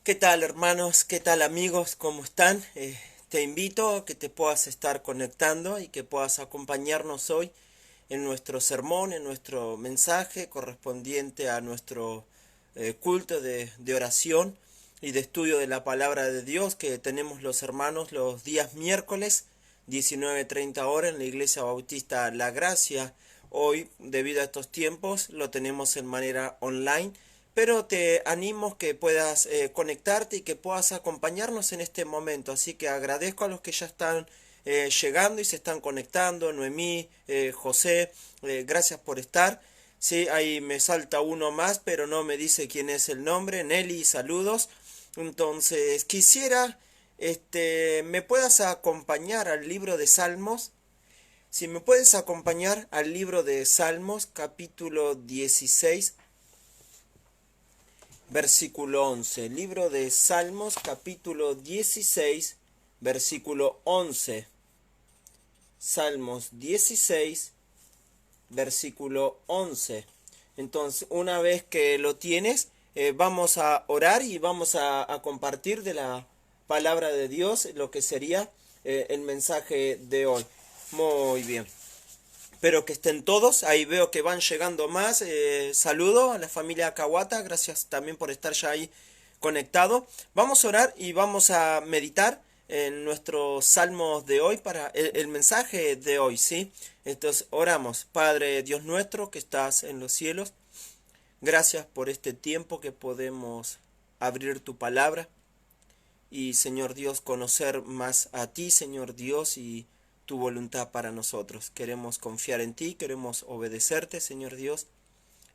¿Qué tal, hermanos? ¿Qué tal, amigos? ¿Cómo están? Te invito a que te puedas estar conectando y que puedas acompañarnos hoy en nuestro sermón, en nuestro mensaje correspondiente a nuestro culto de oración y de estudio de la palabra de Dios que tenemos los hermanos los días miércoles 19:30 horas en la Iglesia Bautista La Gracia. Hoy, debido a estos tiempos, lo tenemos en manera online, pero te animo que puedas conectarte y que puedas acompañarnos en este momento. Así que agradezco a los que ya están llegando y se están conectando. Noemí, José, gracias por estar. Sí, ahí me salta uno más, pero no me dice quién es el nombre. Nelly, saludos. Entonces, quisiera me puedas acompañar al libro de Salmos. Si me puedes acompañar al libro de Salmos, capítulo 16, versículo 11. Libro de Salmos, capítulo 16, versículo 11. Salmos 16, versículo 11. Entonces, una vez que lo tienes, vamos a orar y vamos a compartir de la palabra de Dios lo que sería el mensaje de hoy. Muy bien. Espero que estén todos. Ahí veo que van llegando más. Saludo a la familia Kawata. Gracias también por estar ya ahí conectado. Vamos a orar y vamos a meditar en nuestros salmos de hoy para el mensaje de hoy, ¿sí? Entonces oramos. Padre Dios nuestro que estás en los cielos, gracias por este tiempo que podemos abrir tu palabra y, Señor Dios, conocer más a ti, Señor Dios, y tu voluntad para nosotros. Queremos confiar en ti, queremos obedecerte, Señor Dios,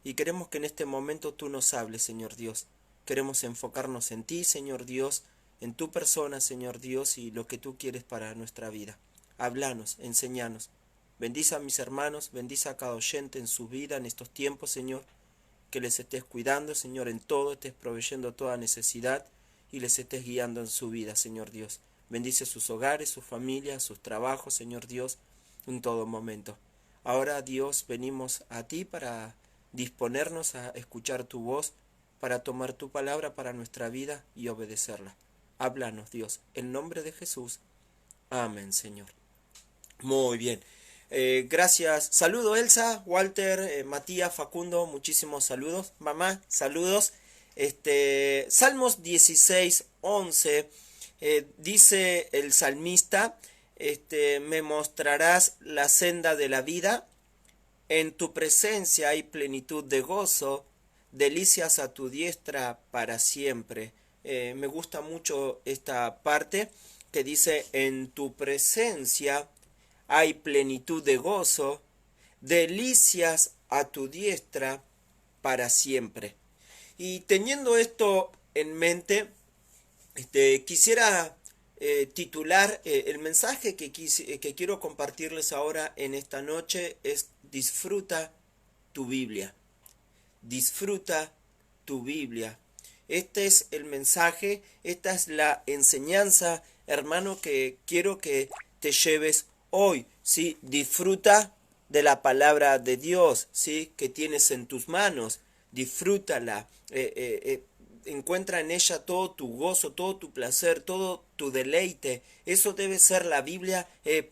y queremos que en este momento tú nos hables, Señor Dios. Queremos enfocarnos en ti, Señor Dios, en tu persona, Señor Dios, y lo que tú quieres para nuestra vida. Háblanos, enséñanos. Bendice a mis hermanos, bendice a cada oyente en su vida en estos tiempos, Señor. Que les estés cuidando, Señor, en todo, estés proveyendo toda necesidad y les estés guiando en su vida, Señor Dios. Bendice sus hogares, sus familias, sus trabajos, Señor Dios, en todo momento. Ahora, Dios, venimos a ti para disponernos a escuchar tu voz, para tomar tu palabra para nuestra vida y obedecerla. Háblanos, Dios, en nombre de Jesús. Amén, Señor. Muy bien. Gracias. Saludo Elsa, Walter, Matías, Facundo, muchísimos saludos. Mamá, saludos. Salmos 16, 11. Dice el salmista, me mostrarás la senda de la vida, en tu presencia hay plenitud de gozo, delicias a tu diestra para siempre. Me gusta mucho esta parte que dice, en tu presencia hay plenitud de gozo, delicias a tu diestra para siempre. Y teniendo esto en mente, quisiera titular el mensaje que quiero compartirles ahora en esta noche es disfruta tu Biblia. Disfruta tu Biblia. Este es el mensaje, esta es la enseñanza, hermano, que quiero que te lleves hoy, ¿sí? Disfruta de la palabra de Dios, ¿sí? Que tienes en tus manos. Disfrútala. Encuentra en ella todo tu gozo, todo tu placer, todo tu deleite. Eso debe ser la Biblia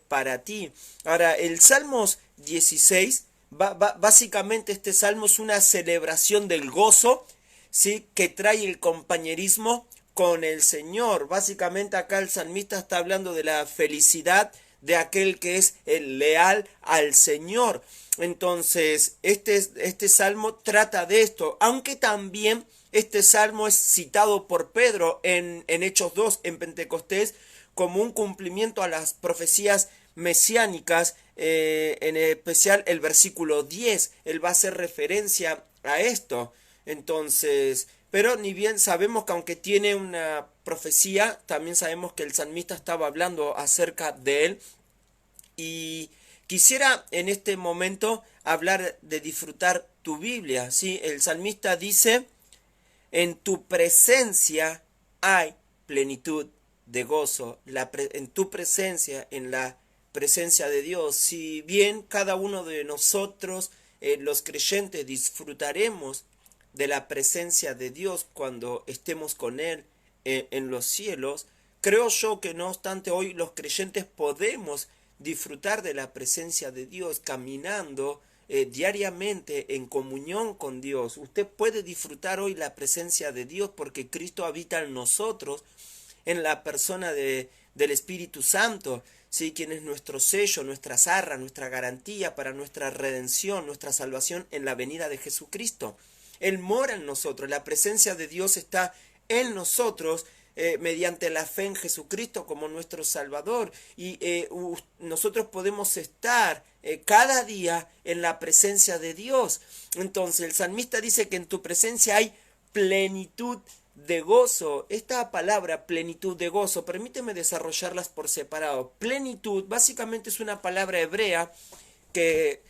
para ti. Ahora, el Salmos 16, básicamente este salmo es una celebración del gozo, ¿sí? Que trae el compañerismo con el Señor. Básicamente acá el salmista está hablando de la felicidad de aquel que es el leal al Señor. Entonces, este salmo trata de esto, aunque también este salmo es citado por Pedro en Hechos 2, en Pentecostés, como un cumplimiento a las profecías mesiánicas, en especial el versículo 10, él va a hacer referencia a esto. Entonces, pero ni bien sabemos que aunque tiene una profecía, también sabemos que el salmista estaba hablando acerca de él. Y quisiera en este momento hablar de disfrutar tu Biblia, ¿sí? El salmista dice, en tu presencia hay plenitud de gozo, en tu presencia, en la presencia de Dios. Si bien cada uno de nosotros, los creyentes, disfrutaremos de la presencia de Dios cuando estemos con Él en los cielos, creo yo que no obstante hoy los creyentes podemos disfrutar de la presencia de Dios caminando diariamente en comunión con Dios. Usted puede disfrutar hoy la presencia de Dios porque Cristo habita en nosotros, en la persona del Espíritu Santo, ¿sí? Quien es nuestro sello, nuestra arra, nuestra garantía para nuestra redención, nuestra salvación en la venida de Jesucristo. Él mora en nosotros, la presencia de Dios está en nosotros mediante la fe en Jesucristo como nuestro Salvador. Y nosotros podemos estar cada día en la presencia de Dios. Entonces el salmista dice que en tu presencia hay plenitud de gozo. Esta palabra plenitud de gozo, permíteme desarrollarlas por separado. Plenitud básicamente es una palabra hebrea que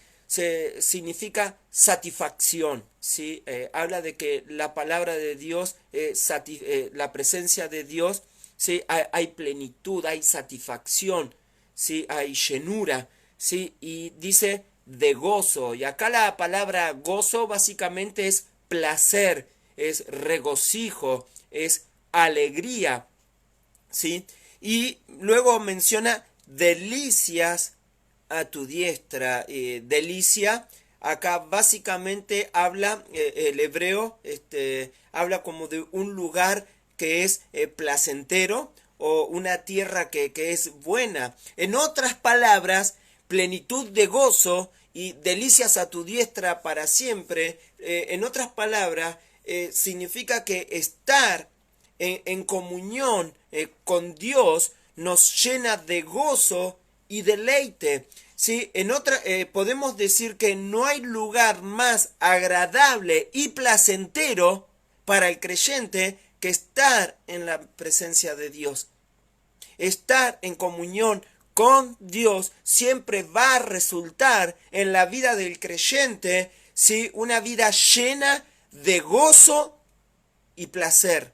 significa satisfacción, ¿sí? Habla de que la palabra de Dios, la presencia de Dios, ¿sí? Hay plenitud, hay satisfacción, ¿sí? Hay llenura, ¿sí? Y dice de gozo, y acá la palabra gozo básicamente es placer, es regocijo, es alegría, ¿sí? Y luego menciona delicias a tu diestra. Delicia, acá básicamente habla, el hebreo habla como de un lugar que es placentero o una tierra que es buena. En otras palabras, plenitud de gozo y delicias a tu diestra para siempre, en otras palabras, significa que estar en comunión con Dios nos llena de gozo y deleite. ¿Sí? Podemos decir que no hay lugar más agradable y placentero para el creyente que estar en la presencia de Dios. Estar en comunión con Dios siempre va a resultar en la vida del creyente, ¿sí? Una vida llena de gozo y placer.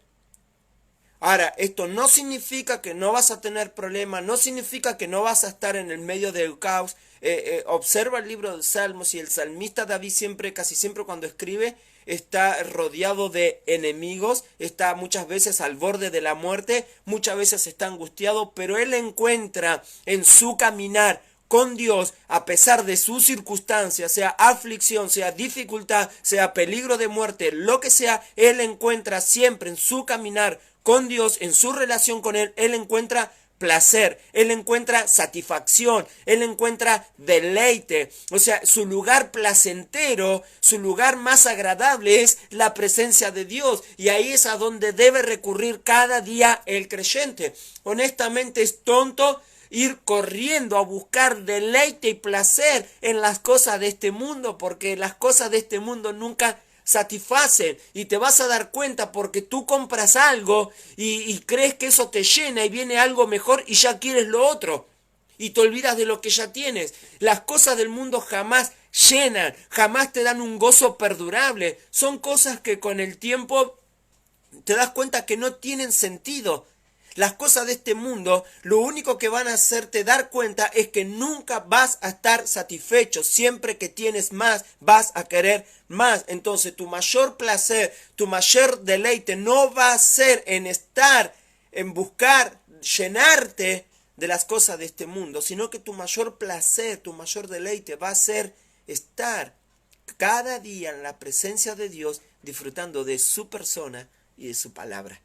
Ahora, esto no significa que no vas a tener problemas, no significa que no vas a estar en el medio del caos. Observa el libro de Salmos y el salmista David casi siempre cuando escribe, está rodeado de enemigos, está muchas veces al borde de la muerte, muchas veces está angustiado, pero él encuentra en su caminar con Dios, a pesar de sus circunstancias, sea aflicción, sea dificultad, sea peligro de muerte, lo que sea, él encuentra siempre en su caminar con Dios, en su relación con Él encuentra placer, él encuentra satisfacción, él encuentra deleite. O sea, su lugar placentero, su lugar más agradable es la presencia de Dios. Y ahí es a donde debe recurrir cada día el creyente. Honestamente es tonto ir corriendo a buscar deleite y placer en las cosas de este mundo, porque las cosas de este mundo nunca satisfacen, y te vas a dar cuenta porque tú compras algo y crees que eso te llena y viene algo mejor y ya quieres lo otro y te olvidas de lo que ya tienes. Las cosas del mundo jamás llenan, jamás te dan un gozo perdurable. Son cosas que con el tiempo te das cuenta que no tienen sentido. Las cosas de este mundo, lo único que van a hacerte dar cuenta es que nunca vas a estar satisfecho. Siempre que tienes más, vas a querer más. Entonces tu mayor placer, tu mayor deleite no va a ser en estar, en buscar, llenarte de las cosas de este mundo, sino que tu mayor placer, tu mayor deleite va a ser estar cada día en la presencia de Dios, disfrutando de su persona y de su palabra.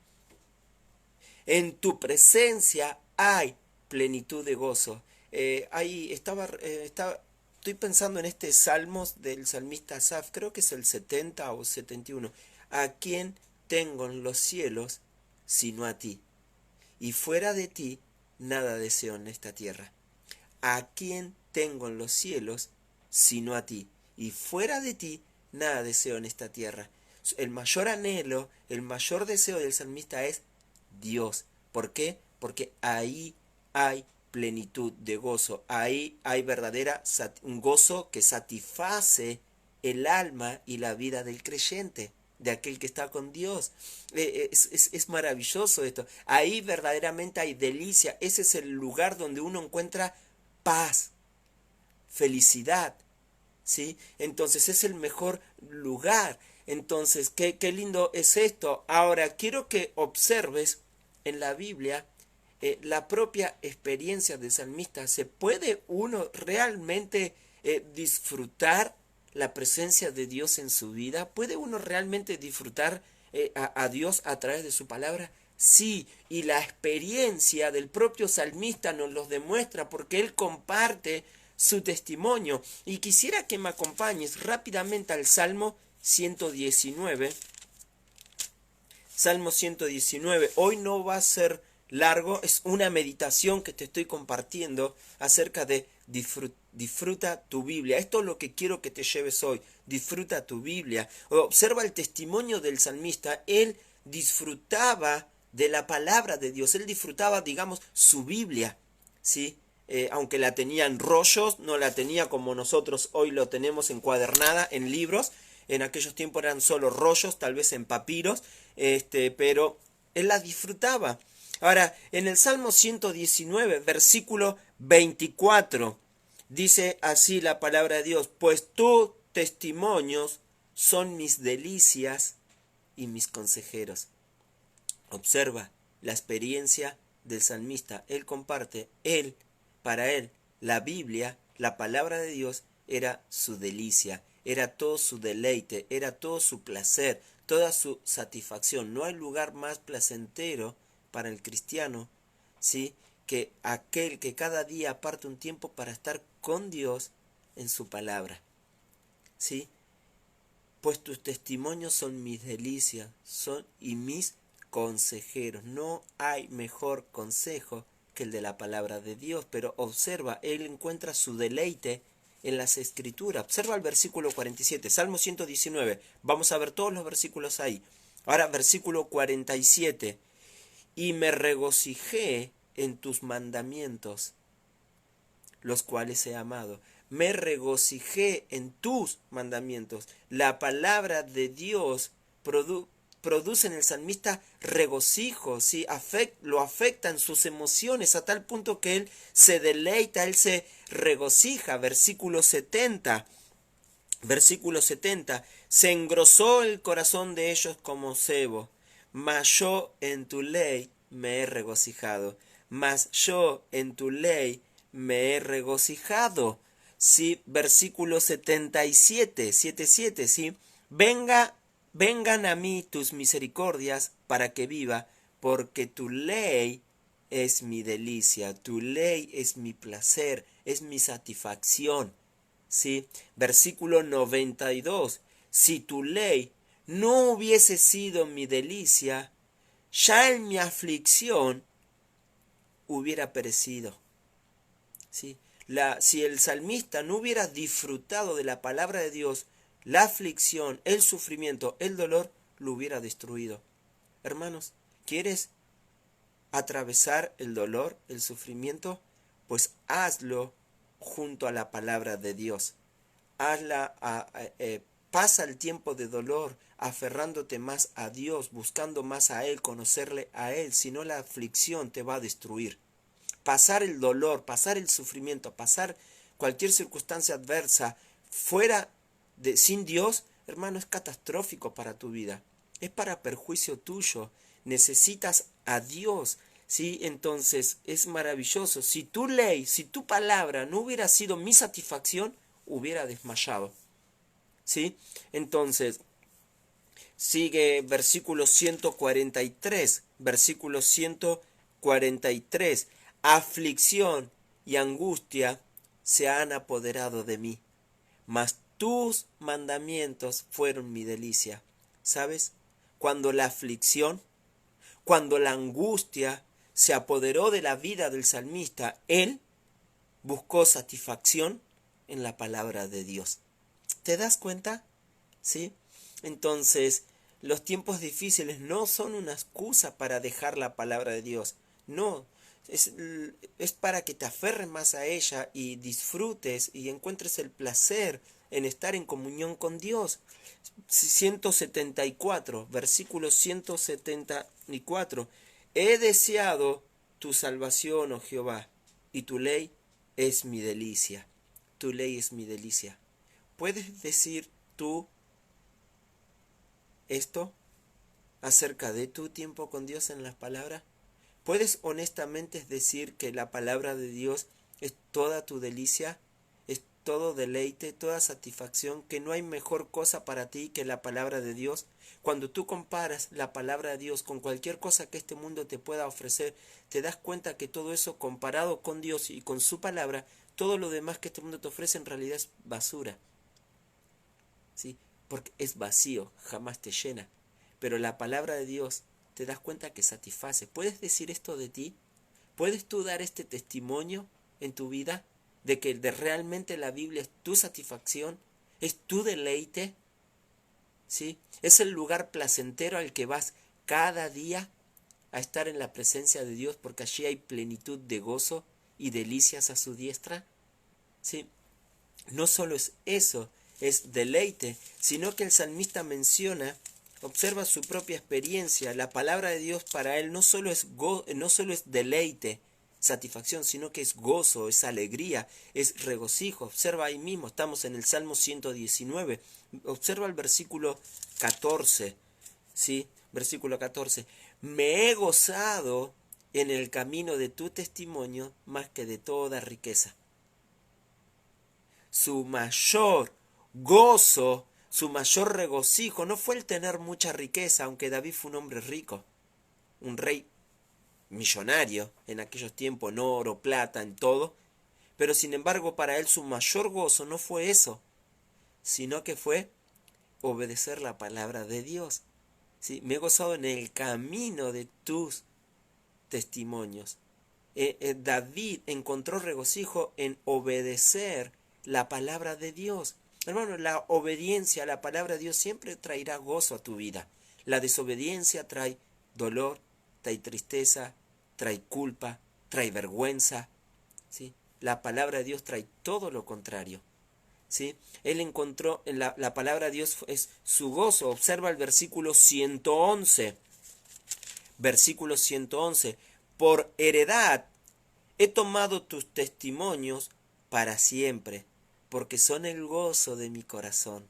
En tu presencia hay plenitud de gozo. Estoy pensando en este Salmos del salmista Asaf, creo que es el 70 o 71. ¿A quién tengo en los cielos sino a ti? Y fuera de ti nada deseo en esta tierra. ¿A quién tengo en los cielos sino a ti? Y fuera de ti nada deseo en esta tierra. El mayor anhelo, el mayor deseo del salmista es Dios. ¿Por qué? Porque ahí hay plenitud de gozo, ahí hay un gozo que satisface el alma y la vida del creyente, de aquel que está con Dios. Es maravilloso esto. Ahí verdaderamente hay delicia. Ese es el lugar donde uno encuentra paz, felicidad, ¿sí? Entonces es el mejor lugar. Entonces, qué lindo es esto. Ahora, quiero que observes en la Biblia, la propia experiencia del salmista, ¿se puede uno realmente disfrutar la presencia de Dios en su vida? ¿Puede uno realmente disfrutar a Dios a través de su palabra? Sí, y la experiencia del propio salmista nos lo demuestra porque él comparte su testimonio. Y quisiera que me acompañes rápidamente al Salmo 119. Salmo 119. Hoy no va a ser largo, es una meditación que te estoy compartiendo acerca de disfruta tu Biblia. Esto es lo que quiero que te lleves hoy. Disfruta tu Biblia. Observa el testimonio del salmista. Él disfrutaba de la palabra de Dios. Él disfrutaba, digamos, su Biblia. ¿Sí? Aunque la tenía en rollos, no la tenía como nosotros hoy lo tenemos encuadernada en libros. En aquellos tiempos eran solo rollos, tal vez en papiros, pero él la disfrutaba. Ahora, en el Salmo 119, versículo 24, dice así la palabra de Dios: pues tus testimonios son mis delicias y mis consejeros. Observa la experiencia del salmista. Él comparte, para él, la Biblia, la palabra de Dios, era su delicia, era todo su deleite, era todo su placer, toda su satisfacción. No hay lugar más placentero para el cristiano, ¿sí?, que aquel que cada día aparte un tiempo para estar con Dios en su palabra. ¿Sí? Pues tus testimonios son mis delicias, y mis consejeros. No hay mejor consejo que el de la palabra de Dios, pero observa, él encuentra su deleite en las escrituras. Observa el versículo 47, Salmo 119, vamos a ver todos los versículos ahí. Ahora, versículo 47, y me regocijé en tus mandamientos, los cuales he amado. Me regocijé en tus mandamientos. La palabra de Dios produce en el salmista regocijo, ¿sí? Lo afecta en sus emociones a tal punto que él se deleita, él se regocija. Versículo 70. Versículo 70. Se engrosó el corazón de ellos como cebo, mas yo en tu ley me he regocijado. Mas yo en tu ley me he regocijado. Sí, versículo 77, 77, sí. Vengan a mí tus misericordias para que viva, porque tu ley es mi delicia, tu ley es mi placer, es mi satisfacción. ¿Sí? Versículo 92. Si tu ley no hubiese sido mi delicia, ya en mi aflicción hubiera perecido. ¿Sí? Si el salmista no hubiera disfrutado de la palabra de Dios, la aflicción, el sufrimiento, el dolor, lo hubiera destruido. Hermanos, ¿quieres atravesar el dolor, el sufrimiento? Pues hazlo junto a la palabra de Dios. Pasa el tiempo de dolor aferrándote más a Dios, buscando más a Él, conocerle a Él, si no la aflicción te va a destruir. Pasar el dolor, pasar el sufrimiento, pasar cualquier circunstancia adversa sin Dios, hermano, es catastrófico para tu vida, es para perjuicio tuyo. Necesitas a Dios, ¿sí? Entonces es maravilloso. Si tu ley, si tu palabra no hubiera sido mi satisfacción, hubiera desmayado, ¿sí? Entonces sigue versículo 143, versículo 143. Aflicción y angustia se han apoderado de mí, mas tus mandamientos fueron mi delicia. ¿Sabes? Cuando la aflicción, cuando la angustia se apoderó de la vida del salmista, él buscó satisfacción en la palabra de Dios. ¿Te das cuenta? ¿Sí? Entonces, los tiempos difíciles no son una excusa para dejar la palabra de Dios. No, es para que te aferres más a ella y disfrutes y encuentres el placer en estar en comunión con Dios. 174, versículo 174. He deseado tu salvación, oh Jehová, y tu ley es mi delicia. Tu ley es mi delicia. ¿Puedes decir tú esto acerca de tu tiempo con Dios en las palabras? ¿Puedes honestamente decir que la palabra de Dios es toda tu delicia? ¿Es todo deleite, toda satisfacción? ¿Que no hay mejor cosa para ti que la palabra de Dios? Cuando tú comparas la palabra de Dios con cualquier cosa que este mundo te pueda ofrecer, te das cuenta que todo eso comparado con Dios y con su palabra, todo lo demás que este mundo te ofrece en realidad es basura. ¿Sí? Porque es vacío, jamás te llena. Pero la palabra de Dios te das cuenta que satisface. ¿Puedes decir esto de ti? ¿Puedes tú dar este testimonio en tu vida de que realmente la Biblia es tu satisfacción, es tu deleite? ¿Sí? Es el lugar placentero al que vas cada día a estar en la presencia de Dios, porque allí hay plenitud de gozo y delicias a su diestra. ¿Sí? No solo es eso, es deleite, sino que el salmista menciona, observa su propia experiencia. La palabra de Dios para él no solo es deleite, satisfacción, sino que es gozo, es alegría, es regocijo. Observa ahí mismo, estamos en el Salmo 119. Observa el versículo 14, ¿sí? Versículo 14. Me he gozado en el camino de tu testimonio más que de toda riqueza. Su mayor gozo, su mayor regocijo no fue el tener mucha riqueza, aunque David fue un hombre rico, un rey millonario en aquellos tiempos, en oro, plata, en todo, pero sin embargo para él su mayor gozo no fue eso, sino que fue obedecer la palabra de Dios. ¿Sí? Me he gozado en el camino de tus testimonios. David encontró regocijo en obedecer la palabra de Dios. Hermano, la obediencia a la palabra de Dios siempre traerá gozo a tu vida. La desobediencia trae dolor, trae tristeza, trae culpa, trae vergüenza. ¿Sí? La palabra de Dios trae todo lo contrario. ¿Sí? Él encontró, en la palabra de Dios es su gozo. Observa el versículo 111. Versículo 111. Por heredad he tomado tus testimonios para siempre, porque son el gozo de mi corazón.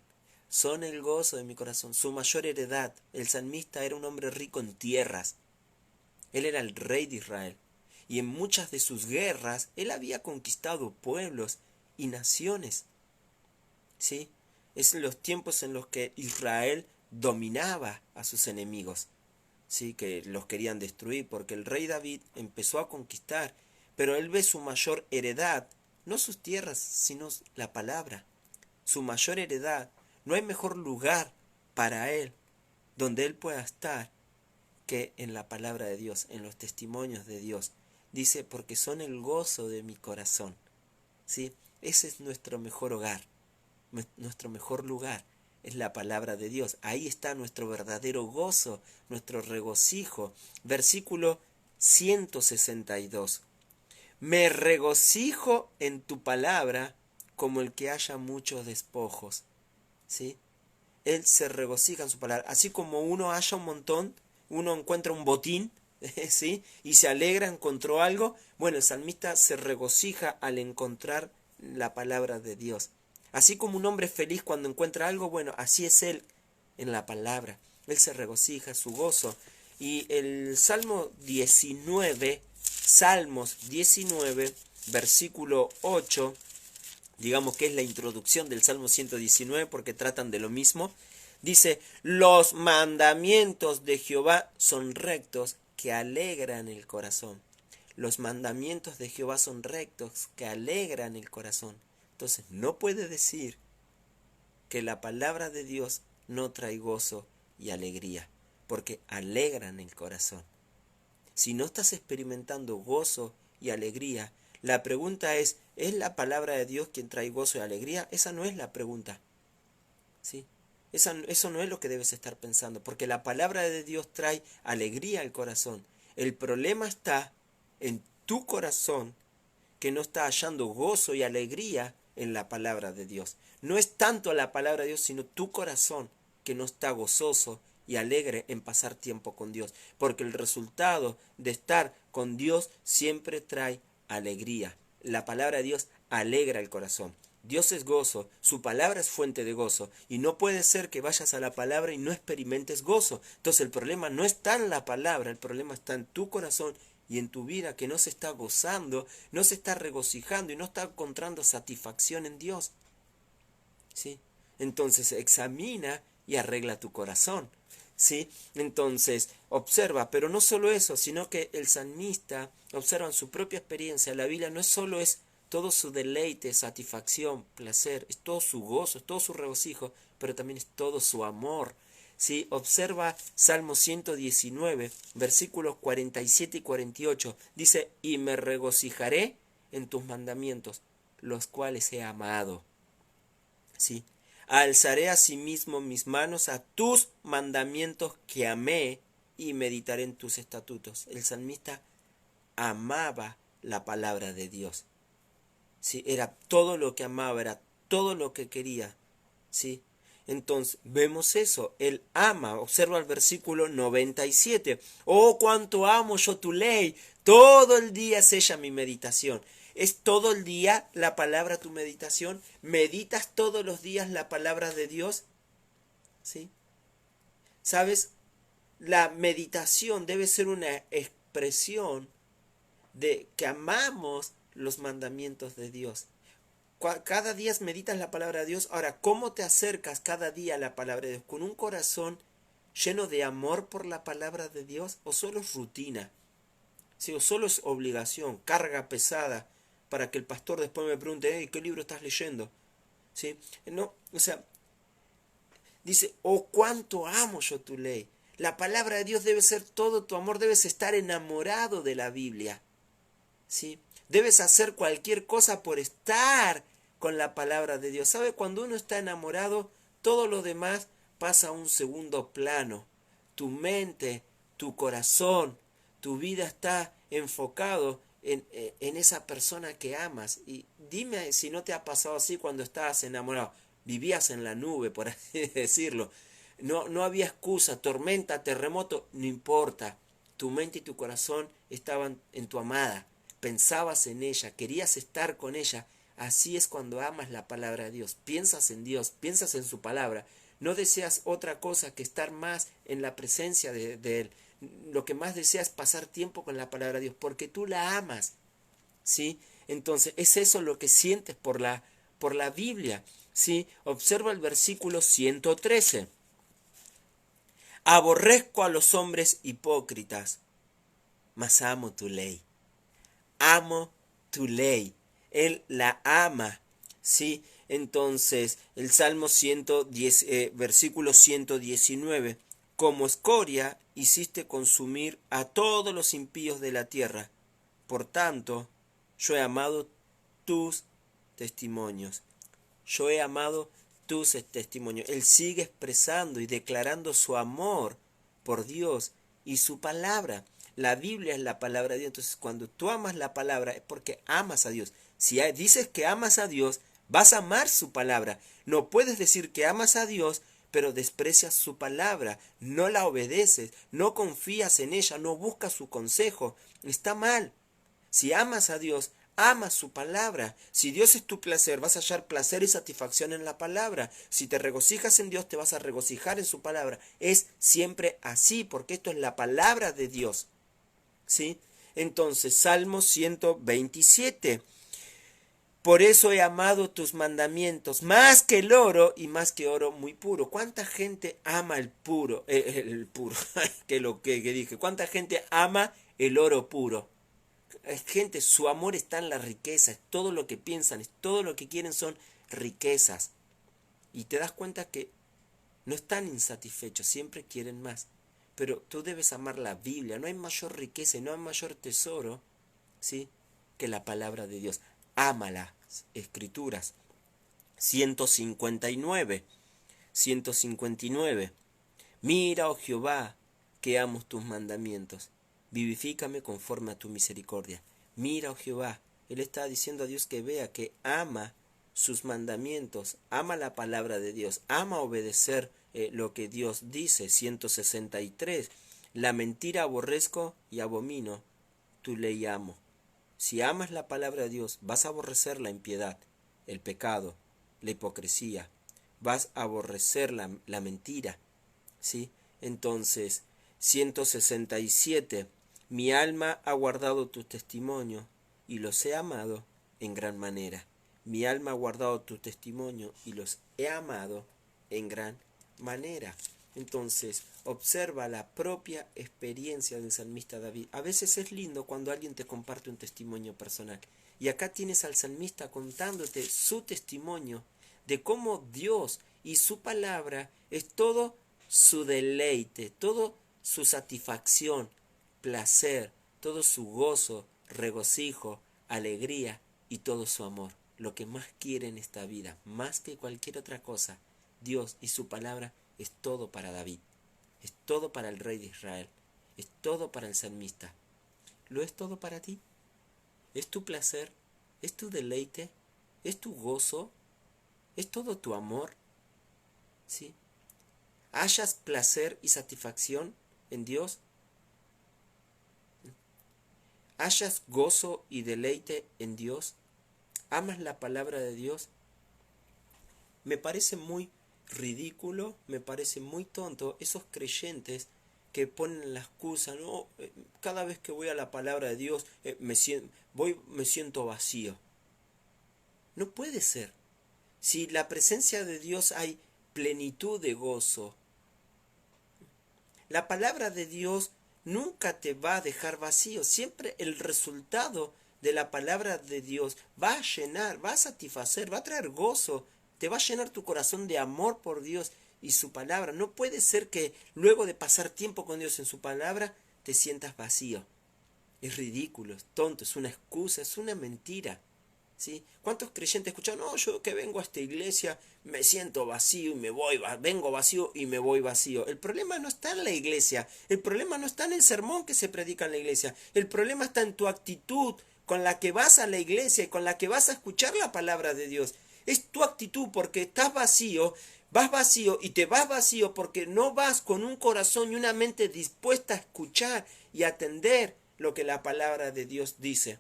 Son el gozo de mi corazón. Su mayor heredad. El salmista era un hombre rico en tierras. Él era el rey de Israel. Y en muchas de sus guerras, él había conquistado pueblos y naciones. ¿Sí? Es los tiempos en los que Israel dominaba a sus enemigos. ¿Sí? Que los querían destruir, porque el rey David empezó a conquistar. Pero él ve su mayor heredad, no sus tierras, sino la palabra. Su mayor heredad. No hay mejor lugar para él, donde él pueda estar, que en la palabra de Dios, en los testimonios de Dios. Dice, porque son el gozo de mi corazón. ¿Sí? Ese es nuestro mejor hogar, nuestro mejor lugar. Es la palabra de Dios. Ahí está nuestro verdadero gozo, nuestro regocijo. Versículo 162. Me regocijo en tu palabra como el que haya muchos despojos. ¿Sí? Él se regocija en su palabra. Así como uno haya un montón, uno encuentra un botín, ¿sí? Y se alegra, encontró algo. Bueno, el salmista se regocija al encontrar la palabra de Dios. Así como un hombre feliz cuando encuentra algo, bueno, así es él en la palabra. Él se regocija, su gozo. Y el Salmo 19, Salmos 19, versículo 8, digamos que es la introducción del Salmo 119 porque tratan de lo mismo. Dice, los mandamientos de Jehová son rectos que alegran el corazón. Los mandamientos de Jehová son rectos que alegran el corazón. Entonces no puede decir que la palabra de Dios no trae gozo y alegría, porque alegran el corazón. Si no estás experimentando gozo y alegría, la pregunta ¿es la palabra de Dios quien trae gozo y alegría? Esa no es la pregunta. ¿Sí? Eso no es lo que debes estar pensando, porque la palabra de Dios trae alegría al corazón. El problema está en tu corazón, que no está hallando gozo y alegría en la palabra de Dios. No es tanto la palabra de Dios, sino tu corazón, que no está gozoso y alegre en pasar tiempo con Dios. Porque el resultado de estar con Dios siempre trae alegría. La palabra de Dios alegra el corazón. Dios es gozo, su palabra es fuente de gozo, y no puede ser que vayas a la palabra y no experimentes gozo. Entonces el problema no está en la palabra, el problema está en tu corazón y en tu vida que no se está gozando, no se está regocijando y no está encontrando satisfacción en Dios. ¿Sí? Entonces examina y arregla tu corazón. ¿Sí? Entonces observa, pero no solo eso, sino que el salmista observa en su propia experiencia. La Biblia no es solo es todo su deleite, satisfacción, placer, es todo su gozo, es todo su regocijo, pero también es todo su amor. ¿Sí? Observa Salmo 119, versículos 47 y 48. Dice, y me regocijaré en tus mandamientos, los cuales he amado. ¿Sí? Alzaré asimismo mis manos a tus mandamientos que amé y meditaré en tus estatutos. El salmista amaba la palabra de Dios. ¿Sí? Era todo lo que amaba, era todo lo que quería. ¿Sí? Entonces, vemos eso, él ama, observa el versículo 97. Oh, cuánto amo yo tu ley, todo el día es ella mi meditación. ¿Es todo el día la palabra tu meditación? ¿Meditas todos los días la palabra de Dios? ¿Sí? ¿Sabes? La meditación debe ser una expresión de que amamos los mandamientos de Dios. Cada día meditas la palabra de Dios. Ahora, ¿cómo te acercas cada día a la palabra de Dios? ¿Con un corazón lleno de amor por la palabra de Dios? ¿O solo es rutina? ¿Sí? ¿O solo es obligación, carga pesada, para que el pastor después me pregunte, hey, ¿qué libro estás leyendo? ¿Sí? No, o sea, dice, oh, cuánto amo yo tu ley. La palabra de Dios debe ser todo tu amor, debes estar enamorado de la Biblia. ¿Sí? Debes hacer cualquier cosa por estar con la palabra de Dios. ¿Sabe? Cuando uno está enamorado, todo lo demás pasa a un segundo plano. Tu mente, tu corazón, tu vida está enfocado en esa persona que amas. Y dime si no te ha pasado así cuando estabas enamorado. Vivías en la nube, por así decirlo. No había excusa, tormenta, terremoto, no importa. Tu mente y tu corazón estaban en tu amada. Pensabas en ella, querías estar con ella. Así es cuando amas la palabra de Dios. Piensas en Dios, piensas en su palabra. No deseas otra cosa que estar más en la presencia de Él. Lo que más deseas es pasar tiempo con la palabra de Dios, porque tú la amas. ¿Sí? Entonces, es eso lo que sientes por la Biblia. ¿Sí? Observa el versículo 113. Aborrezco a los hombres hipócritas, mas amo tu ley. Amo tu ley. Él la ama. ¿Sí? Entonces, el Salmo 110, versículo 119. Como escoria hiciste consumir a todos los impíos de la tierra. Por tanto, yo he amado tus testimonios. Yo he amado tus testimonios. Él sigue expresando y declarando su amor por Dios y su palabra. La Biblia es la palabra de Dios. Entonces, cuando tú amas la palabra es porque amas a Dios. Si dices que amas a Dios, vas a amar su palabra. No puedes decir que amas a Dios, pero desprecias su palabra, no la obedeces, no confías en ella, no buscas su consejo. Está mal. Si amas a Dios, amas su palabra. Si Dios es tu placer, vas a hallar placer y satisfacción en la palabra. Si te regocijas en Dios, te vas a regocijar en su palabra. Es siempre así, porque esto es la palabra de Dios. ¿Sí? Entonces, Salmo 127. Por eso he amado tus mandamientos, más que el oro y más que oro muy puro. ¿Cuánta gente ama el puro? El puro, que dije. ¿Cuánta gente ama el oro puro? Gente, su amor está en la riqueza, es todo lo que piensan, es todo lo que quieren son riquezas. Y te das cuenta que no están insatisfechos, siempre quieren más. Pero tú debes amar la Biblia, no hay mayor riqueza y no hay mayor tesoro, ¿sí?, que la palabra de Dios. Ama las escrituras. 159. Mira, oh Jehová, que amo tus mandamientos. Vivifícame conforme a tu misericordia. Mira, oh Jehová. Él está diciendo a Dios que vea que ama sus mandamientos, ama la palabra de Dios, ama obedecer lo que Dios dice. 163. La mentira aborrezco y abomino, tu ley amo. Si amas la palabra de Dios, vas a aborrecer la impiedad, el pecado, la hipocresía, vas a aborrecer la mentira. ¿Sí? Entonces, 167. Mi alma ha guardado tu testimonio y los he amado en gran manera. Mi alma ha guardado tu testimonio y los he amado en gran manera. Entonces, observa la propia experiencia del salmista David. A veces es lindo cuando alguien te comparte un testimonio personal. Y acá tienes al salmista contándote su testimonio de cómo Dios y su palabra es todo su deleite, todo su satisfacción, placer, todo su gozo, regocijo, alegría y todo su amor. Lo que más quiere en esta vida, más que cualquier otra cosa, Dios y su palabra es todo para David, es todo para el rey de Israel, es todo para el salmista. ¿Lo es todo para ti? ¿Es tu placer? ¿Es tu deleite? ¿Es tu gozo? ¿Es todo tu amor? ¿Sí? ¿Hallas placer y satisfacción en Dios? ¿Hallas gozo y deleite en Dios? ¿Amas la palabra de Dios? Me parece muy ridículo, me parece muy tonto esos creyentes que ponen la excusa, no, cada vez que voy a la palabra de Dios me siento vacío. No puede ser. Si la presencia de Dios hay plenitud de gozo. La palabra de Dios nunca te va a dejar vacío. Siempre el resultado de la palabra de Dios va a llenar, va a satisfacer, va a traer gozo. Te va a llenar tu corazón de amor por Dios y su palabra. No puede ser que luego de pasar tiempo con Dios en su palabra te sientas vacío. Es ridículo, es tonto, es una excusa, es una mentira. ¿Sí? ¿Cuántos creyentes escuchan? No, yo que vengo a esta iglesia me siento vacío y me voy, vengo vacío y me voy vacío. El problema no está en la iglesia, el problema no está en el sermón que se predica en la iglesia, el problema está en tu actitud con la que vas a la iglesia y con la que vas a escuchar la palabra de Dios. Es tu actitud porque estás vacío, vas vacío y te vas vacío porque no vas con un corazón y una mente dispuesta a escuchar y atender lo que la palabra de Dios dice.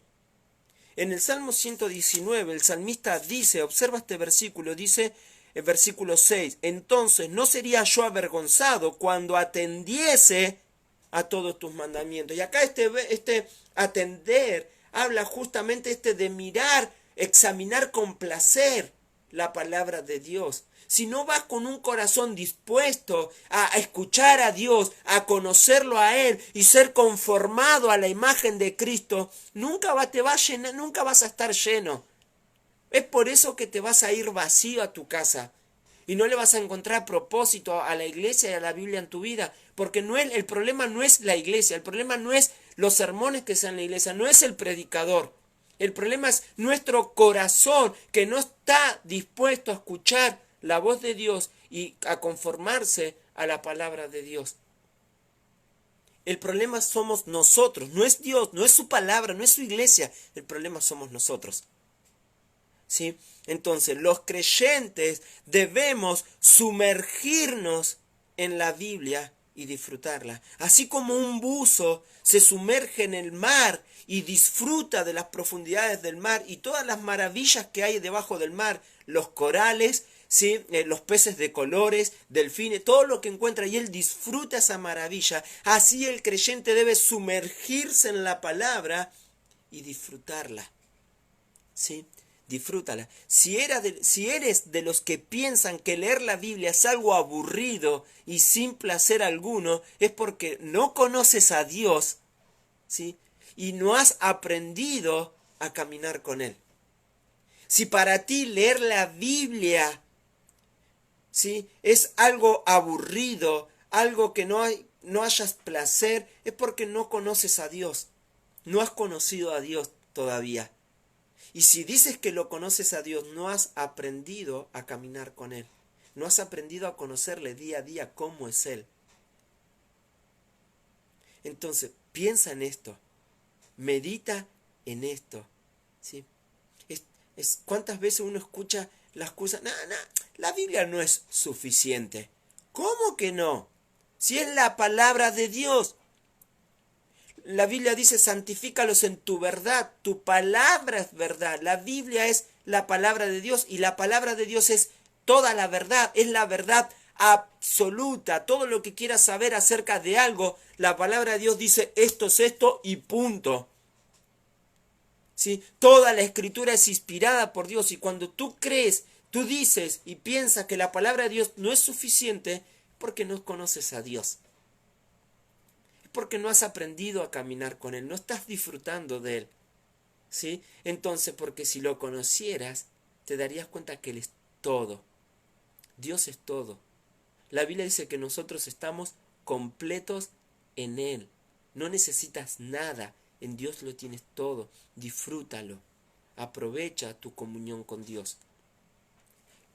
En el Salmo 119 el salmista dice, observa este versículo, dice el versículo 6, entonces no sería yo avergonzado cuando atendiese a todos tus mandamientos. Y acá este atender habla justamente de mirar, examinar con placer la palabra de Dios. Si no vas con un corazón dispuesto a escuchar a Dios, a conocerlo a Él y ser conformado a la imagen de Cristo, nunca vas a estar lleno. Es por eso que te vas a ir vacío a tu casa y no le vas a encontrar propósito a la iglesia y a la Biblia en tu vida, porque el problema no es la iglesia, el problema no es los sermones que sean en la iglesia, no es el predicador. El problema es nuestro corazón que no está dispuesto a escuchar la voz de Dios y a conformarse a la palabra de Dios. El problema somos nosotros, no es Dios, no es su palabra, no es su iglesia, el problema somos nosotros. ¿Sí? Entonces, los creyentes debemos sumergirnos en la Biblia y disfrutarla. Así como un buzo se sumerge en el mar y disfruta de las profundidades del mar y todas las maravillas que hay debajo del mar, los corales, ¿sí? Los peces de colores, delfines, todo lo que encuentra y él disfruta esa maravilla. Así el creyente debe sumergirse en la palabra y disfrutarla. ¿Sí? Disfrútala. Si eres de los que piensan que leer la Biblia es algo aburrido y sin placer alguno, es porque no conoces a Dios, ¿sí? Y no has aprendido a caminar con Él. Si para ti leer la Biblia, ¿sí?, es algo aburrido, algo que no hayas placer, es porque no conoces a Dios. No has conocido a Dios todavía. Y si dices que lo conoces a Dios, no has aprendido a caminar con Él. No has aprendido a conocerle día a día cómo es Él. Entonces, piensa en esto. Medita en esto. ¿Sí? ¿Cuántas veces uno escucha la excusa? La Biblia no es suficiente. ¿Cómo que no? Si es la palabra de Dios. La Biblia dice, santifícalos en tu verdad. Tu palabra es verdad. La Biblia es la palabra de Dios y la palabra de Dios es toda la verdad. Es la verdad absoluta, todo lo que quieras saber acerca de algo, la palabra de Dios dice esto es esto y punto. ¿Sí? Toda la escritura es inspirada por Dios y cuando tú crees, tú dices y piensas que la palabra de Dios no es suficiente, porque no conoces a Dios. Es porque no has aprendido a caminar con Él, no estás disfrutando de Él. ¿Sí? Entonces, porque si lo conocieras, te darías cuenta que Él es todo. Dios es todo. La Biblia dice que nosotros estamos completos en Él. No necesitas nada. En Dios lo tienes todo. Disfrútalo. Aprovecha tu comunión con Dios.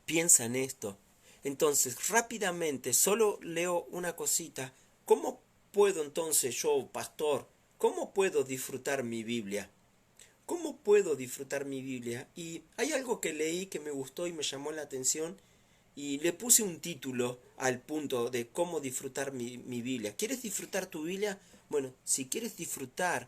Piensa en esto. Entonces, rápidamente, solo leo una cosita. ¿Cómo puedo entonces yo, pastor, cómo puedo disfrutar mi Biblia? ¿Cómo puedo disfrutar mi Biblia? Y hay algo que leí que me gustó y me llamó la atención y le puse un título al punto de cómo disfrutar mi Biblia. ¿Quieres disfrutar tu Biblia? Bueno, si quieres disfrutar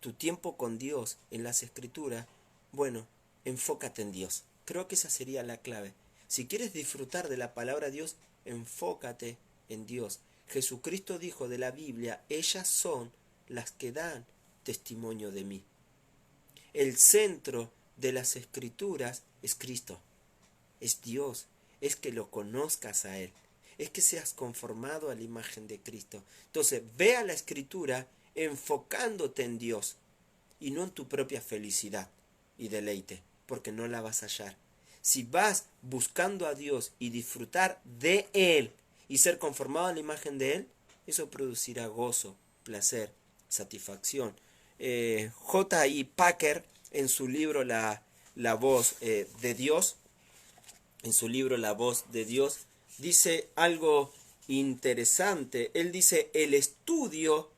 tu tiempo con Dios en las Escrituras, bueno, enfócate en Dios. Creo que esa sería la clave. Si quieres disfrutar de la palabra de Dios, enfócate en Dios. Jesucristo dijo de la Biblia, ellas son las que dan testimonio de mí. El centro de las Escrituras es Cristo, es Dios, es que lo conozcas a Él, es que seas conformado a la imagen de Cristo. Entonces, ve a la Escritura enfocándote en Dios y no en tu propia felicidad y deleite, porque no la vas a hallar. Si vas buscando a Dios y disfrutar de Él y ser conformado a la imagen de Él, eso producirá gozo, placer, satisfacción. J.I. Packer, en su libro La voz de Dios, en su libro La voz de Dios, dice algo interesante. Él dice, el estudio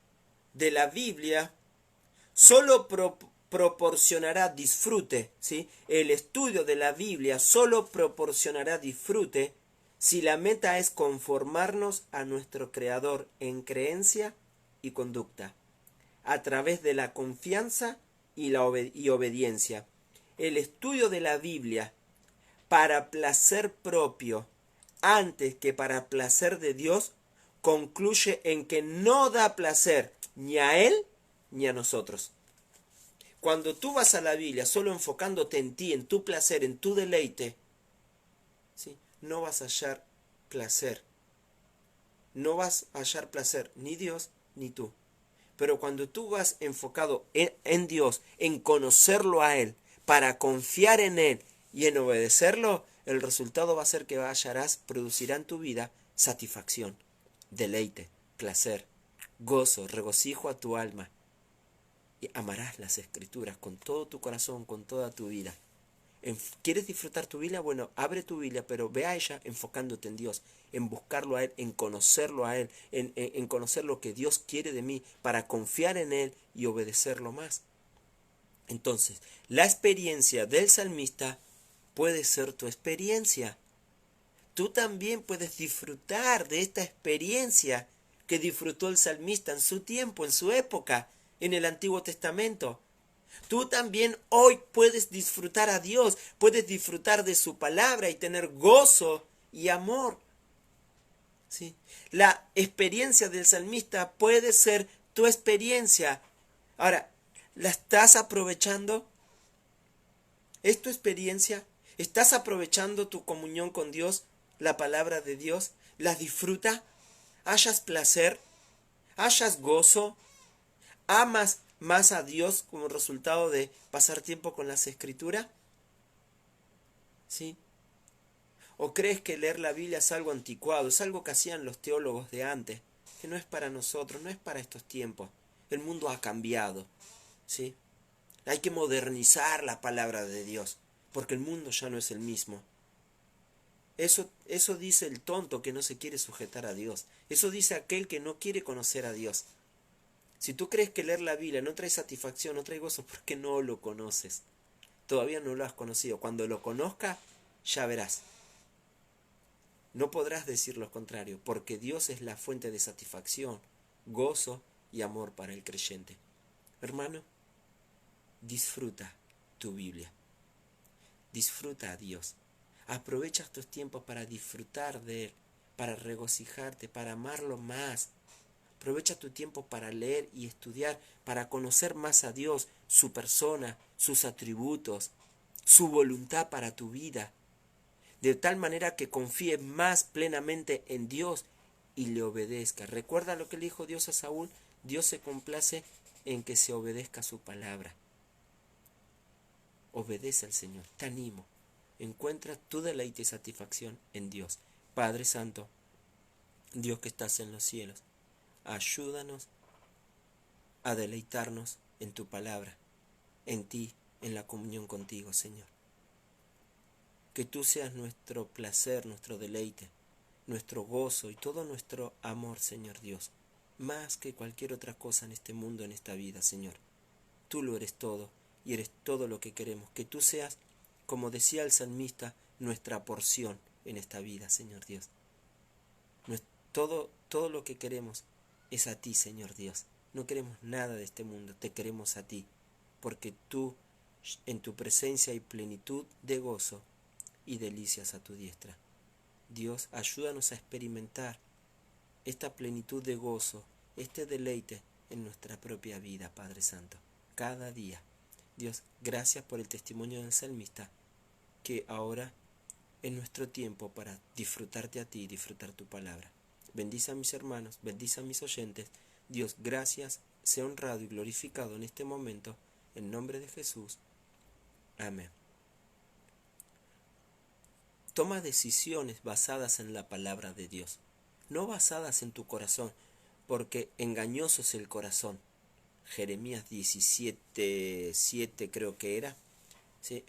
de la Biblia solo proporcionará disfrute, ¿sí? El estudio de la Biblia solo proporcionará disfrute si la meta es conformarnos a nuestro Creador en creencia y conducta, a través de la confianza y obediencia. El estudio de la Biblia para placer propio antes que para placer de Dios concluye en que no da placer ni a Él ni a nosotros. Cuando tú vas a la Biblia solo enfocándote en ti, en tu placer, en tu deleite, ¿sí? No vas a hallar placer. No vas a hallar placer ni Dios ni tú. Pero cuando tú vas enfocado en Dios, en conocerlo a Él, para confiar en Él y en obedecerlo, el resultado va a ser que producirá en tu vida satisfacción, deleite, placer, gozo, regocijo a tu alma. Y amarás las Escrituras con todo tu corazón, con toda tu vida. ¿Quieres disfrutar tu Biblia? Bueno, abre tu Biblia, pero ve a ella enfocándote en Dios, en buscarlo a Él, en conocerlo a Él, en conocer lo que Dios quiere de mí, para confiar en Él y obedecerlo más. Entonces, la experiencia del salmista puede ser tu experiencia. Tú también puedes disfrutar de esta experiencia que disfrutó el salmista en su tiempo, en su época, en el Antiguo Testamento. Tú también hoy puedes disfrutar a Dios, puedes disfrutar de su palabra y tener gozo y amor. ¿Sí? La experiencia del salmista puede ser tu experiencia. Ahora, ¿la estás aprovechando? ¿Es tu experiencia? ¿Estás aprovechando tu comunión con Dios, la palabra de Dios? ¿La disfruta? ¿Hayas placer? ¿Hayas gozo? ¿Amas más a Dios como resultado de pasar tiempo con las Escrituras? ¿Sí? ¿O crees que leer la Biblia es algo anticuado, es algo que hacían los teólogos de antes, que no es para nosotros, no es para estos tiempos? El mundo ha cambiado, ¿sí? Hay que modernizar la palabra de Dios, porque el mundo ya no es el mismo. Eso dice el tonto que no se quiere sujetar a Dios. Eso dice aquel que no quiere conocer a Dios. Si tú crees que leer la Biblia no trae satisfacción, no trae gozo, ¿por qué no lo conoces? Todavía no lo has conocido. Cuando lo conozcas, ya verás. No podrás decir lo contrario, porque Dios es la fuente de satisfacción, gozo y amor para el creyente. Hermano, disfruta tu Biblia. Disfruta a Dios. Aprovecha estos tiempos para disfrutar de Él, para regocijarte, para amarlo más. Aprovecha tu tiempo para leer y estudiar, para conocer más a Dios, su persona, sus atributos, su voluntad para tu vida, de tal manera que confíes más plenamente en Dios y le obedezca. Recuerda lo que le dijo Dios a Saúl: Dios se complace en que se obedezca su palabra. Obedece al Señor, te animo. Encuentra tu deleite y satisfacción en Dios. Padre Santo, Dios que estás en los cielos, ayúdanos a deleitarnos en tu palabra, en ti, en la comunión contigo, Señor. Que tú seas nuestro placer, nuestro deleite, nuestro gozo y todo nuestro amor, Señor Dios, más que cualquier otra cosa en este mundo, en esta vida, Señor. Tú lo eres todo y eres todo lo que queremos. Que tú seas, como decía el salmista, nuestra porción en esta vida, Señor Dios. Todo lo que queremos es a ti, Señor Dios. No queremos nada de este mundo, te queremos a ti, porque tú, en tu presencia hay plenitud de gozo y delicias a tu diestra. Dios, ayúdanos a experimentar esta plenitud de gozo, este deleite en nuestra propia vida, Padre Santo, cada día. Dios, gracias por el testimonio del salmista, que ahora es nuestro tiempo para disfrutarte a ti y disfrutar tu palabra. Bendice a mis hermanos, bendice a mis oyentes. Dios, gracias, sea honrado y glorificado en este momento, en nombre de Jesús. Amén. Toma decisiones basadas en la palabra de Dios, no basadas en tu corazón, porque engañoso es el corazón. Jeremías 17:7 creo que era. ¿Sí?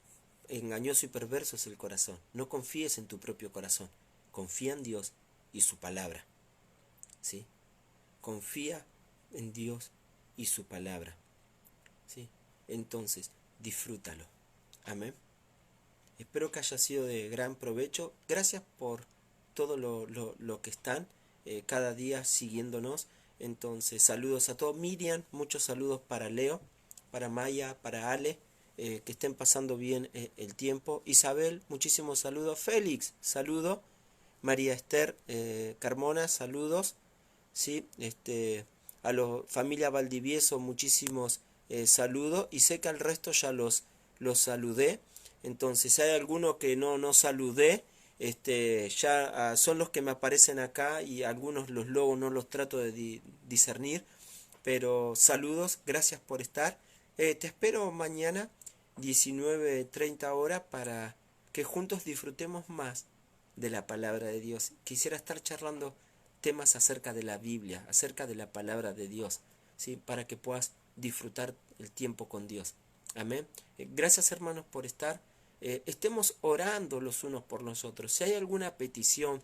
Engañoso y perverso es el corazón. No confíes en tu propio corazón. Confía en Dios y su palabra. ¿Sí? Confía en Dios y su palabra. ¿Sí? Entonces, disfrútalo. Amén. Espero que haya sido de gran provecho. Gracias por todo lo que están cada día siguiéndonos. Entonces, saludos a todos. Miriam, muchos saludos para Leo, para Maya, para Ale, que estén pasando bien el tiempo. Isabel, muchísimos saludos. Félix, saludo. María Esther Carmona, saludos. ¿Sí? A la familia Valdivieso, muchísimos saludos. Y sé que al resto ya los saludé. Entonces, si hay alguno que no saludé, ya son los que me aparecen acá, y algunos los logos no los trato de discernir, pero saludos, gracias por estar. Te espero mañana 19:30 horas para que juntos disfrutemos más de la palabra de Dios. Quisiera estar charlando temas acerca de la Biblia, acerca de la palabra de Dios, ¿sí? Para que puedas disfrutar el tiempo con Dios. Amén. Gracias, hermanos, por estar. Estemos orando los unos por los otros. Si hay alguna petición,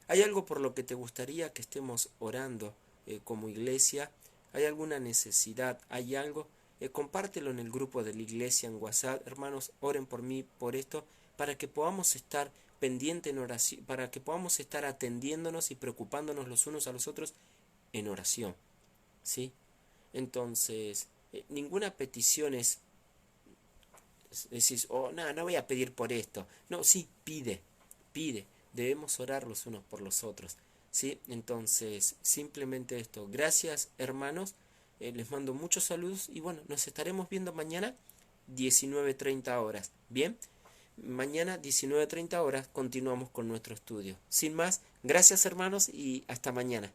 hay algo por lo que te gustaría que estemos orando como iglesia, hay alguna necesidad, hay algo, compártelo en el grupo de la iglesia en WhatsApp. Hermanos, oren por mí, por esto, para que podamos estar pendientes en oración, para que podamos estar atendiéndonos y preocupándonos los unos a los otros en oración. ¿Sí? Entonces, ninguna petición es decís, oh, no voy a pedir por esto. No, sí, pide. Debemos orar los unos por los otros. ¿Sí? Entonces, simplemente esto. Gracias, hermanos. Les mando muchos saludos y bueno, nos estaremos viendo mañana 19:30 horas. Bien, mañana 19:30 horas continuamos con nuestro estudio. Sin más, gracias, hermanos, y hasta mañana.